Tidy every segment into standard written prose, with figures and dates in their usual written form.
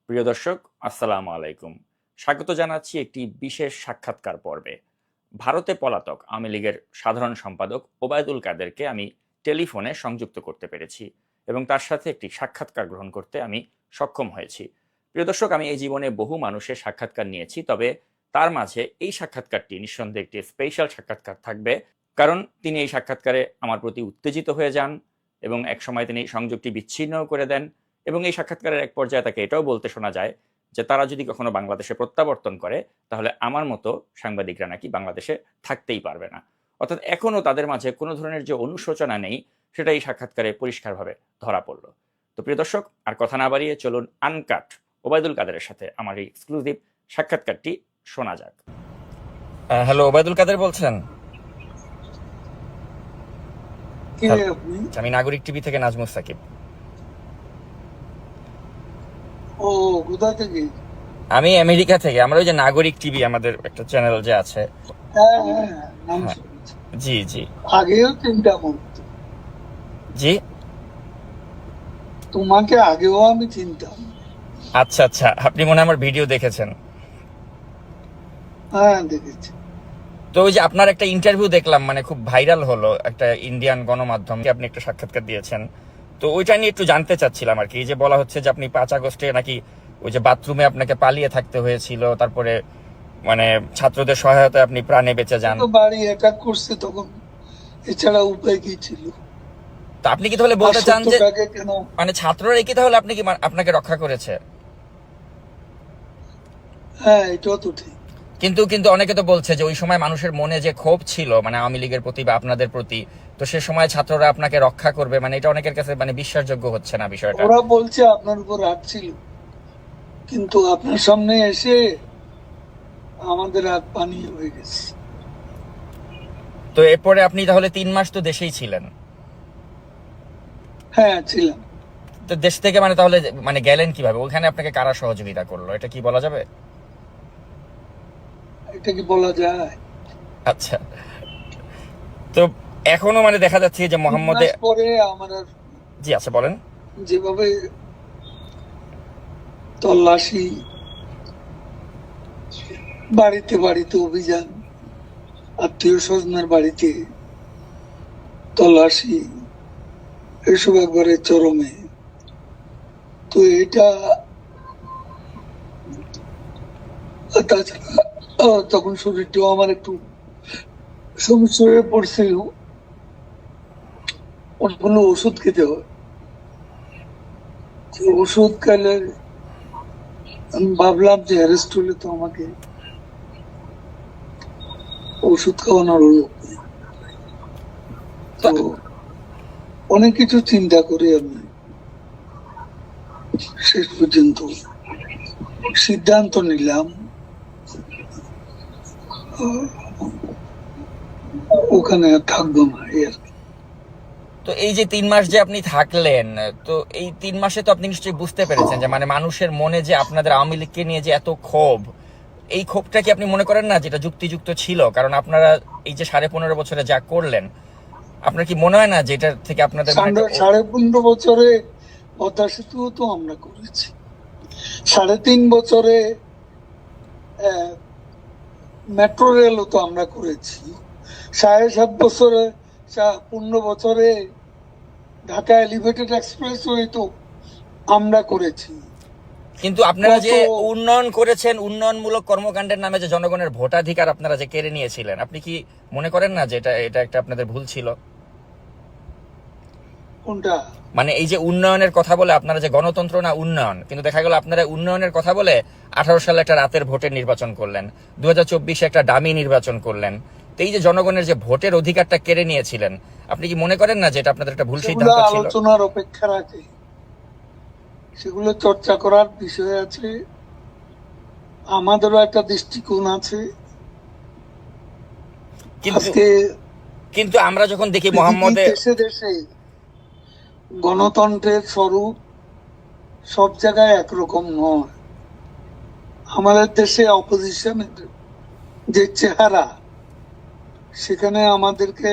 প্রিয় দর্শক, আসসালামু আলাইকুম। স্বাগত জানাচ্ছি একটি বিশেষ সাক্ষাৎকার পর্বে। ভারতে পলাতক আওয়ামী লীগের সাধারণ সম্পাদক ওবায়দুল কাদেরকে আমি টেলিফোনে সংযুক্ত করতে পেরেছি এবং তার সাথে একটি সাক্ষাৎকার গ্রহণ করতে আমি সক্ষম হয়েছি। প্রিয় দর্শক, আমি এই জীবনে বহু মানুষের সাক্ষাৎকার নিয়েছি, তবে তার মাঝে এই সাক্ষাৎকারটি নিঃসন্দেহে একটি স্পেশাল সাক্ষাৎকার থাকবে, কারণ তিনি এই সাক্ষাৎকারে আমার প্রতি উত্তেজিত হয়ে যান এবং একসময় তিনি সংযোগটি বিচ্ছিন্ন করে দেন এবং এই সাক্ষাৎকারের এক পর্যায়ে তাকে এটাও বলতে শোনা যায় যে তারা যদি কখনো বাংলাদেশে প্রত্যাবর্তন করে তাহলে আমার মতো সাংবাদিকরা নাকি বাংলাদেশে থাকতেই পারবে না। অর্থাৎ এখনও তাদের মাঝে কোনো ধরনের যে অনুশোচনা নেই সেটা এই সাক্ষাৎকারে পরিষ্কারভাবে ধরা পড়ল। তো প্রিয় দর্শক, আর কথা না বাড়িয়ে চলুন আনকাট ওবায়দুল কাদেরের সাথে আমার এই এক্সক্লুসিভ সাক্ষাৎকারটি শোনা যাক। হ্যালো, ওবায়দুল কাদের বলছেন? আমি নাগরিক টিভি থেকে নাজমুস সাকিব। ও, কোথা থেকে? আমি আমেরিকা থেকে। আমরা ওই যে নাগরিক টিভি, আমাদের একটা চ্যানেল যে আছে। হ্যাঁ হ্যাঁ, নাম হ্যাঁ, শুনেছি। জি জি আগেও চিন্তা করতো, জি। তোমাকে আগেও আমি চিনতাম। আচ্ছা আচ্ছা, আপনি মনে হয় আমার ভিডিও দেখেছেন। হ্যাঁ, দেখেছি। তো ওই যে আপনার একটা ইন্টারভিউ দেখলাম, মানে খুব ভাইরাল হলো, একটা ইন্ডিয়ান গণমাধ্যমে আপনি একটা সাক্ষাৎকার দিয়েছেন। তো ওইটা নিয়ে একটু জানতে চাচ্ছিলাম আর কি। এই যে বলা হচ্ছে যে আপনি 5 আগস্টে নাকি ওই যে বাথরুমে আপনাকে পালিয়ে থাকতে হয়েছিল, তারপরে মানে ছাত্রদের সহায়তায় আপনি প্রাণে বেঁচে যান। তো বাড়ি অ্যাটাক করছে তখন, এছাড়া উপায় কি ছিল? তো আপনি কি তাহলে আর বলতে চান যে সত্যটাকে কেন? মানে ছাত্ররা কি তাহলে আপনি কি আপনাকে রক্ষা করেছে? হ্যাঁ, এটাও তো ঠিক। কিন্তু কিন্তু অনেকে তো বলছে যে ওই সময় মানুষের মনে যে ক্ষোভ ছিল মানে আওয়ামী লীগের প্রতি বা আপনাদের প্রতি, তো সে সময় ছাত্ররা আপনাকে রক্ষা করবে, মানে এটা অনেকের কাছে মানে বিশ্বাসযোগ্য হচ্ছে না বিষয়টা। ওরা বলছে আপনার উপর রাগ ছিল, কিন্তু আপনার সামনে এসে আমাদের রাগ পানি হয়ে গেছে। তো এরপরে আপনি তাহলে 3 মাস তো দেশেই ছিলেন। হ্যাঁ, ছিলাম। তো দেশ থেকে মানে তাহলে মানে গেলেন কিভাবে? ওখানে আপনাকে কারা সহযোগিতা করলো, এটা কি বলা যাবে? এটা কি বলা যায়? আচ্ছা। তো এখনো মানে দেখা যাচ্ছে যে 3 মোহাম্মদে। মাস পরে আমার জি আচ্ছা, বলেন। যেভাবে তল্লাশি, বাড়িতে বাড়িতে অভিযান, আত্মীয় স্বজনের বাড়িতে তল্লাশি, এসব একবারে চরমে। তো এটা তাছাড়া তখন শরীরটাও আমার একটু সমস্যা হয়ে পড়ছিল, অনেকগুলো ওষুধ খেতে হয়। ওষুধ খেলে আমি ভাবলাম যে অ্যারেস্ট হলে তো আমাকে ওষুধ খাওয়ানোর লোক নেই। তো অনেক কিছু চিন্তা করে আমি শেষ পর্যন্ত সিদ্ধান্ত নিলাম ওখানে আর থাকবো না, এই আর কি। তো এই যে 3 মাস যে আপনি থাকলেন, তো এই 3 মাসে তো আপনি নিশ্চয়ই বুঝতে পেরেছেন যে মানে মানুষের মনে যে আপনাদের আওয়ামী লীগকে নিয়ে যে এত ক্ষোভ, এই ক্ষোভটা কি আপনি মনে করেন না যেটা যুক্তিযুক্ত ছিল? কারণ আপনারা এই যে 15.5 বছরে যা করলেন, আপনার কি মনে হয় না যে এটার থেকে আপনাদের মানে 15.5 বছরে পদ্মা সেতু তো আমরা করেছি, 3.5 বছরে মেট্রো রেলও তো আমরা করেছি, 7.5 বছরে 15 বছরে ঢাকা এলিভেটেড এক্সপ্রেসওয়ে তো আমরা করেছি। কিন্তু আপনারা যে উন্নয়ন করেছেন, উন্নয়নমূলক কর্মকাণ্ডের নামে যে জনগণের ভোটাধিকার আপনারা যে কেড়ে নিয়েছিলেন, আপনি কি মনে করেন না যে এটা এটা একটা আপনাদের ভুল ছিল? কোনটা? মানে এই যে উন্নয়নের কথা বলে আপনারা যে গণতন্ত্র না উন্নয়ন, কিন্তু দেখা গেল আপনারা উন্নয়নের কথা বলে 18 সালে একটা রাতের ভোটের নির্বাচন করলেন, 2024-এ একটা ডামি নির্বাচন করলেন। তো এই যে জনগণের যে ভোটের অধিকারটা কেড়ে নিয়েছিলেন, আপনি কি মনে করেন না যে এটা আপনাদের একটা ভুল সিদ্ধান্ত ছিল? আলোচনার অপেক্ষা রাখে, সেগুলো চর্চা করার বিষয় আছে, আমাদেরও একটা দৃষ্টিকোণ আছে। কিন্তু আমরা যখন দেখি মোহাম্মদে দেশে দেশে গণতন্ত্রের স্বরূপ সব জায়গায় একরকম নয়। আমাদের দেশে অপোজিশনের যে চেহারা, সেখানে আমাদেরকে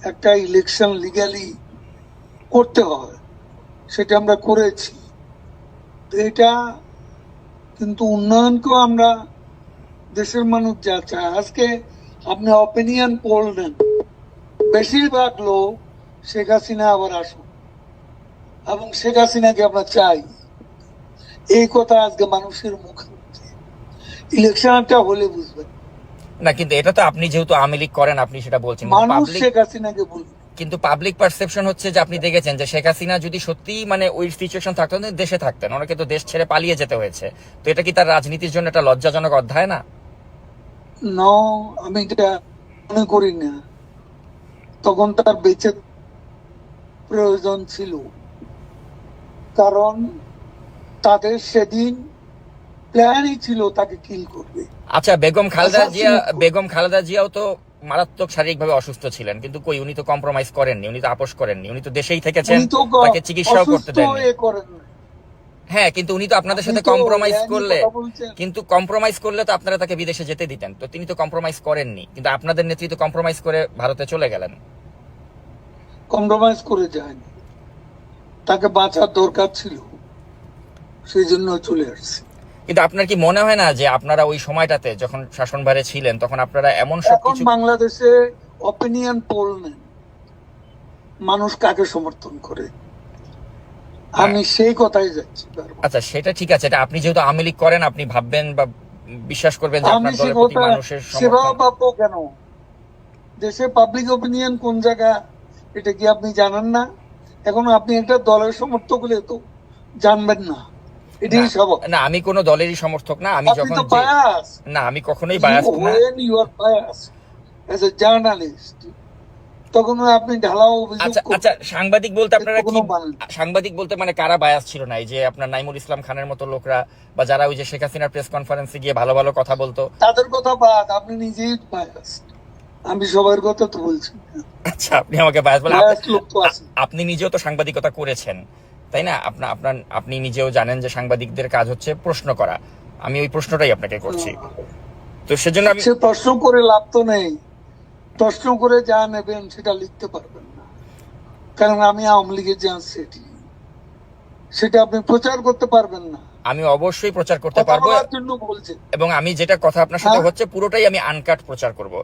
একটা ইলেকশন লিগ্যালি করতে হয়, সেটা আমরা করেছি। এটা কিন্তু উন্নয়নকেও আমরা দেশের মানুষ যা চায়। আজকে আপনি অপিনিয়ন পোল নেন, বেশিরভাগ লোক শেখ হাসিনা আবার আসুন, এবং শেখ হাসিনাকে আমরা চাই, এই কথা আজকে মানুষের মুখে। ইলেকশনটা হলে বুঝবেন, না কিন্তু এটা তো আপনি যেহেতু আওয়ামী লীগ করেন আপনি সেটা বলছেন, কিন্তু মানুষ পাবলিক শেখ হাসিনাকে বলবে। কিন্তু পাবলিক পারসেপশন হচ্ছে যে আপনি দেখেছেন যে শেখ হাসিনা যদি সত্যি মানে ওই সিচুয়েশন থাকতো না, দেশে থাকতেন, ওনাকে তো দেশ ছেড়ে পালিয়ে যেতে হয়েছে। তো এটা কি তার রাজনীতির জন্য একটা লজ্জাজনক অধ্যায় না? ন, আমি এটা মনে করি না। তখন তার বেঁচে প্রয়োজন ছিল, কারণ তাদের সেদিন প্ল্যানই ছিল তাকে কিল করবে। আচ্ছা, Assassinate বেগম খালেদা জিয়াও তো মারাত্মক শারীরিকভাবে অসুস্থ ছিলেন, কিন্তু কই উনি তো কম্প্রোমাইজ করেননি, উনি তো আপোষ করেননি, উনি তো দেশেই থেকেছেন, উনি তো তাকে চিকিৎসাও করতে অসুস্থ দেননি। হয়ে করেন না। হ্যাঁ, কিন্তু উনি তো আপনাদের আপনি সাথে তো কম্প্রোমাইজ ল্যান্ডে করলে, কথা বলছেন। কিন্তু কম্প্রোমাইজ করলে তো আপনারা তাকে বিদেশে যেতে দিতেন, তো তিনি তো কম্প্রোমাইজ করেননি, কিন্তু আপনাদের নেতৃত্ব কম্প্রোমাইজ করে ভারতে চলে গেলেন। কম্প্রোমাইজ করে যায়নি, তাকে বাঁচার দরকার ছিল, সেই জন্য চলে আসছে। কিন্তু আপনার কি মনে হয় না যে আপনারা ওই সময়টাতে যখন শাসনভারে ছিলেন তখন আপনারা এমন এখন সবকিছু, বাংলাদেশে অপিনিয়ন পোল নেন, মানুষ কাকে সমর্থন করে, আমি সেই কথাই যাচ্ছি বারবার। আচ্ছা সেটা ঠিক আছে, এটা আপনি যেহেতু আওয়ামী লীগ করেন আপনি ভাববেন বা বিশ্বাস করবেন যে আমি আপনার সে দলের প্রতি কথা মানুষের সেভাবে সমর্থন। পাবো কেন? দেশে পাবলিক অপিনিয়ন কোন জায়গা, এটা কি আপনি জানেন না? এখন আপনি একটা দলের সমর্থক হলে তো জানবেন না, এটাই স্বাভাবিক। না আমি কোনো দলেরই সমর্থক না, আমি আপনি যখন তো বায়াস, না আমি কখনোই বায়াস না। when you are biased as a journalist, তখন আপনি ঢালাও অভিযোগ আচ্ছা করবেন। আচ্ছা, সাংবাদিক বলতে আপনারা এর কি, কোনো মানে নেই। সাংবাদিক বলতে মানে কারা বায়াস ছিল না? এই যে আপনার নাইমুল ইসলাম খানের মতো লোকরা, বা যারা ওই যে শেখ হাসিনার প্রেস কনফারেন্সে গিয়ে ভালো ভালো কথা বলতো? তাদের কথা বাদ, আপনি নিজেই বায়াস। আমি সবার কথা তো বলছি না। আচ্ছা আপনি আমাকে বায়াস বলেন, বায়াস লোক তো আছে। আপনি নিজেও তো সাংবাদিকতা করেছেন তাই না? আপনি নিজেও জানেন যে সাংবাদিকদের কাজ হচ্ছে প্রশ্ন করা, আমি ওই প্রশ্নটাই আপনাকে করছি। তো সেজন্য আমি সে প্রশ্ন করে লাভ তো নেই, প্রশ্ন করে যা নেবেন সেটা লিখতে পারবেন না, কারণ আমি আওয়ামী লীগের যে সেটি, সেটা আপনি প্রচার করতে পারবেন না। আমি অবশ্যই প্রচার করতে কথা পারবো, বলার জন্য বলছেন। এবং আমি যেটা কথা আপনার সাথে হ্যাঁ? হচ্ছে পুরোটাই আমি আনকাট প্রচার করব।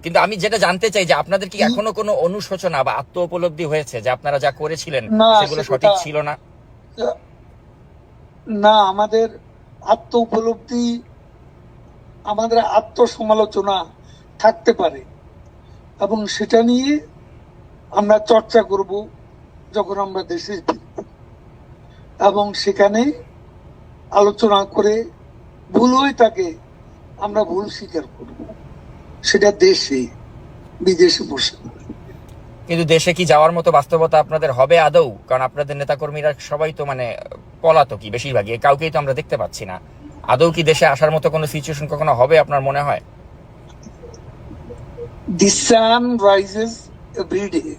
কিন্তু আমি যেটা জানতে চাই যে আপনাদের কি এখনো কোনো অনুশোচনা বা আত্ম উপলব্ধি হয়েছে যে আপনারা যা করেছিলেন না, সেগুলো সেটা সঠিক ছিল না? না, আমাদের আত্ম উপলব্ধি, আমাদের আত্মসমালোচনা থাকতে পারে, এবং সেটা নিয়ে আমরা চর্চা করব যখন আমরা দেশে ফিরব, এবং সেখানে আলোচনা করে ভুল হয়ে থাকে আমরা ভুল স্বীকার করব, সেটা দেশে বিদেশে বসে। কিন্তু দেশে কি যাওয়ার মতো বাস্তবতা আপনাদের হবে আদৌ? কারণ আপনাদের নেতাকর্মীরা সবাই তো মানে পলাতকই বেশিরভাগই, কাউকেই তো আমরা দেখতে পাচ্ছি না। আদৌ কি দেশে আসার মতো কোনো সিচুয়েশন কখনো হবে আপনার মনে হয়? The sun rises every day,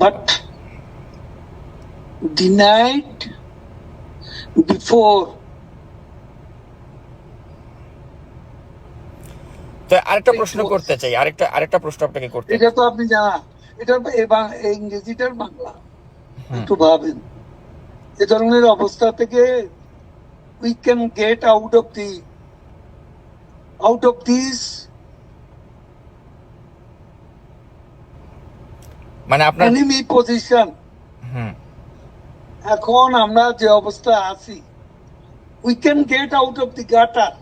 but the night before. তো আরেকটা প্রশ্ন করতে চাই, আরেকটা প্রশ্ন আপনাকে করতে এটা তো আপনি জানা, এটা ইংরেজিটার বাংলা, একটু ভাবেন। এ ধরনের অবস্থা থেকে we can get out of this. মানে আপনার enemy position. এখন আমরা যে অবস্থা আছি, we can get out of the gutter.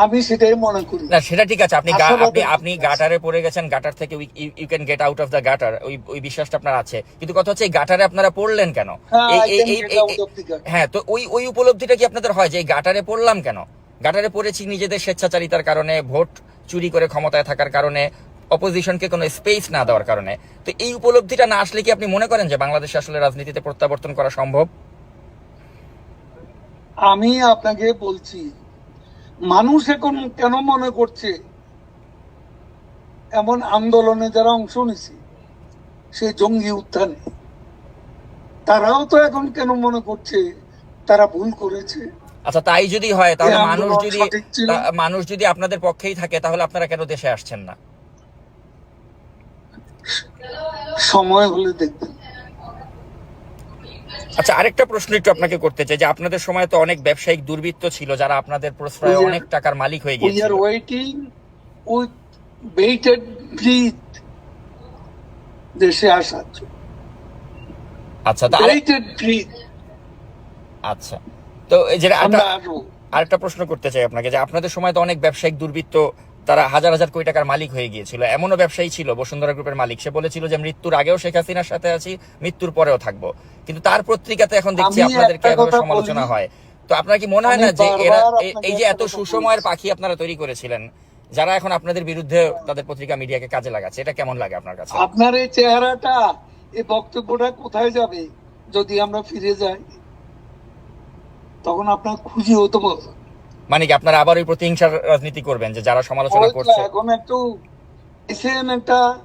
আমি সেটাই মনে করি। না সেটা ঠিক আছে, আপনি আশাবাদের আপনি গাটারে পড়ে গেছেন, গাটার থেকে you can get out of the gutter, ওই বিশ্বাসটা আপনার আছে, কিন্তু কথা হচ্ছে এই গাটারে আপনারা পড়লেন কেন? হ্যাঁ, তো ওই উপলব্ধিটা কি আপনাদের হয় যে এই গাটারে পড়লাম কেন? গাটারে পড়েছি নিজেদের স্বেচ্ছাচারিতার কারণে, ভোট চুরি করে ক্ষমতায় থাকার কারণে, অপোজিশনকে কোনো স্পেস না দেওয়ার কারণে। তো এই উপলব্ধিটা না আসলে কি আপনি মনে করেন যে বাংলাদেশে আসলে রাজনীতিতে প্রত্যাবর্তন করা সম্ভব? আমি আপনাকে বলছি, মানুষ এখন কেন মনে করছে, এমন আন্দোলনে যারা অংশ নিছে, সেই জঙ্গি উত্থানে, তারাও তো এখন কেন মনে করছে তারা ভুল করেছে? আচ্ছা তাই যদি হয় তাহলে এই আন্দোলন সঠিক ছিল। মানুষ যদি আপনাদের পক্ষেই থাকে তাহলে আপনারা কেন দেশে আসছেন না? সময় হলে দেখবেন। আচ্ছা, আরেকটা প্রশ্ন একটু আপনাকে করতে চাই যে আপনাদের সময় তো অনেক ব্যবসায়িক দুর্বৃত্ত ছিল যারা আপনাদের প্রশ্রয়ে We are- অনেক টাকার মালিক হয়ে We গিয়েছিল। are waiting with bated breath দেশে আসার জন্য। আচ্ছা, Bated breath আচ্ছা, তো এই যে আমরা আসবো। আরেকটা প্রশ্ন করতে চাই আপনাকে যে আপনাদের সময় তো অনেক ব্যবসায়িক দুর্বৃত্ত তারা হাজার হাজার কোটি টাকার মালিক হয়ে গিয়েছিল। এমনও ব্যবসায়ী ছিল বসুন্ধরা গ্রুপের মালিক, সে বলেছিল যে মৃত্যুর আগেও শেখ হাসিনার সাথে আছি, মৃত্যুর পরেও থাকবো, কিন্তু তার পত্রিকাতে এখন দেখছি আমি আপনাদেরকে একটা এভাবে কথা সমালোচনা বলি, হয়। তো আপনার কি মনে হয় আমি না যে এরা বারবার এই আপনাকে যে এত একটা কথা সুসময়ের বলছি। পাখি আপনারা তৈরি করেছিলেন, যারা এখন আপনাদের বিরুদ্ধে তাদের পত্রিকা মিডিয়াকে কাজে লাগাচ্ছে, এটা কেমন লাগে আপনার কাছে? আপনার এই চেহারাটা, এই বক্তব্যটা কোথায় যাবে যদি আমরা ফিরে যাই? তখন আপনার খুশি হতে বলবো। মানে কি আপনারা আবার ওই প্রতিহিংসার রাজনীতি করবেন যে যারা সমালোচনা করছে? এখন একটু একটা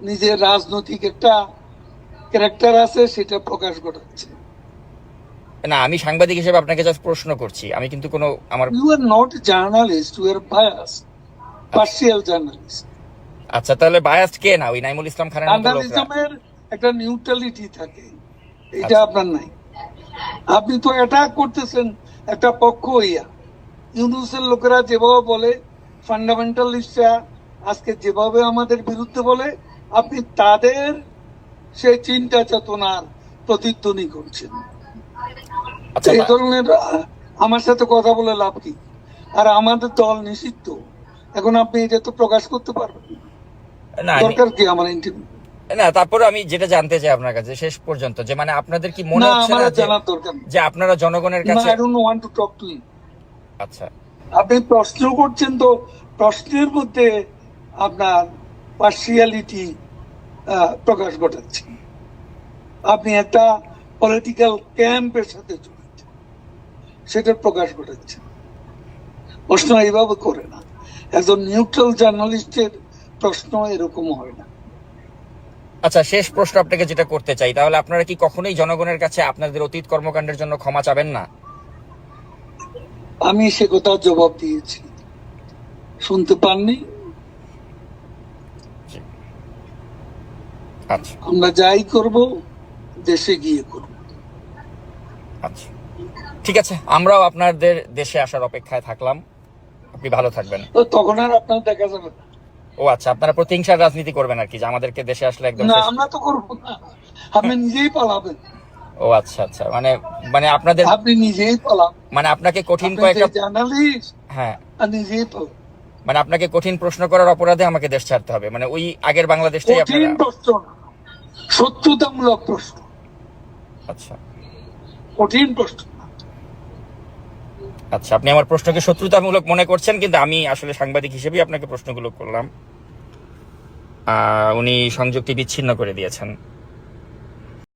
নিজের রাজনৈতিক একটা ক্যারেক্টার আছে, সেটা প্রকাশ ঘটাচ্ছে। না, আমি সাংবাদিক হিসেবে আপনাকে জাস্ট প্রশ্ন করছি, আমি কিন্তু কোনো আমার you are not journalist, you are bias, partial journalist. আচ্ছা, তাহলে বায়াসড কে না ওই নাইমুল ইসলাম খানের মতো লোকরা? জার্নালিজমের একটা নিউট্রালিটি থাকে, এটা আচ্ছা। আপনার নাই। আপনি তো অ্যাটাক করতেছেন একটা পক্ষ হইয়া। ইউনুসের লোকেরা যেভাবে বলে, ফান্ডামেন্টালিস্টরা আজকে যেভাবে আমাদের বিরুদ্ধে বলে, আপনি তাদের সেই চিন্তা চেতনার প্রতিধ্বনি করছেন। আচ্ছা, এই ধরনের আমার সাথে কথা বলে লাভ কি? আর আমাদের দল নিষিদ্ধ, এখন আপনি এটা তো প্রকাশ করতে পারবেন না দরকার কি আমার ইন্টারভিউ? না, তারপরে আমি যেটা জানতে চাই আপনার কাছে শেষ পর্যন্ত, যে মানে আপনাদের কি মনে না, হচ্ছে আমার না জানার দরকার নেই। যে আপনারা জনগণের No, কাছে? I don't want to talk to you. আচ্ছা, আপনি প্রশ্ন করছেন, তো প্রশ্নের মধ্যে আপনার পার্সিয়ালিটি প্রকাশ ঘটাচ্ছেন। আপনি একটা পলিটিক্যাল ক্যাম্পের সাথে জড়িত, সেটার প্রকাশ ঘটাচ্ছেন। প্রশ্ন এইভাবে করে না। একজন নিউট্রাল জার্নালিস্টের প্রশ্ন এরকম হয় না। আচ্ছা, শেষ প্রশ্ন আপনাকে যেটা করতে চাই, তাহলে আপনারা কি কখনোই জনগণের কাছে আপনাদের অতীত কর্মকাণ্ডের জন্য ক্ষমা চাবেন না? আমি সে কথা জবাব দিয়েছি, শুনতে পাননি? আচ্ছা, আমরা যাই করব দেশে গিয়ে করব। আচ্ছা, ঠিক আছে, আমরাও আপনাদের দেশে আসার অপেক্ষায় থাকলাম। আপনি ভালো থাকবেন। তো তখন আর আপনার দেখা যাবে না। ও আচ্ছা, আপনারা প্রতিহিংসার রাজনীতি করবেন আর কি, যে আমাদেরকে দেশে আসলে একদম না, শেষ- আমরা তো করবো না, আপনি নিজেই পালাবেন। ও আচ্ছা আচ্ছা, মানে মানে আপনাদের আপনি নিজেই পালাবেন, মানে আপনাকে কঠিন আপনি কয়েকটা যে জার্নালিস্ট, হ্যাঁ, আর নিজেই পালাবেন। মানে আপনাকে কঠিন প্রশ্ন করার অপরাধে আমাকে দেশ ছাড়তে হবে, মানে ওই আগের বাংলাদেশটাই কঠিন আপনারা? প্রশ্ন না, সত্যতামূলক প্রশ্ন, আচ্ছা কঠিন প্রশ্ন না। আচ্ছা, আপনি আমার প্রশ্নকে শত্রুতামূলক মনে করছেন, কিন্তু আমি আসলে সাংবাদিক হিসেবেই আপনাকে প্রশ্নগুলো করলাম। উনি সংযুক্তি বিচ্ছিন্ন করে দিয়েছেন।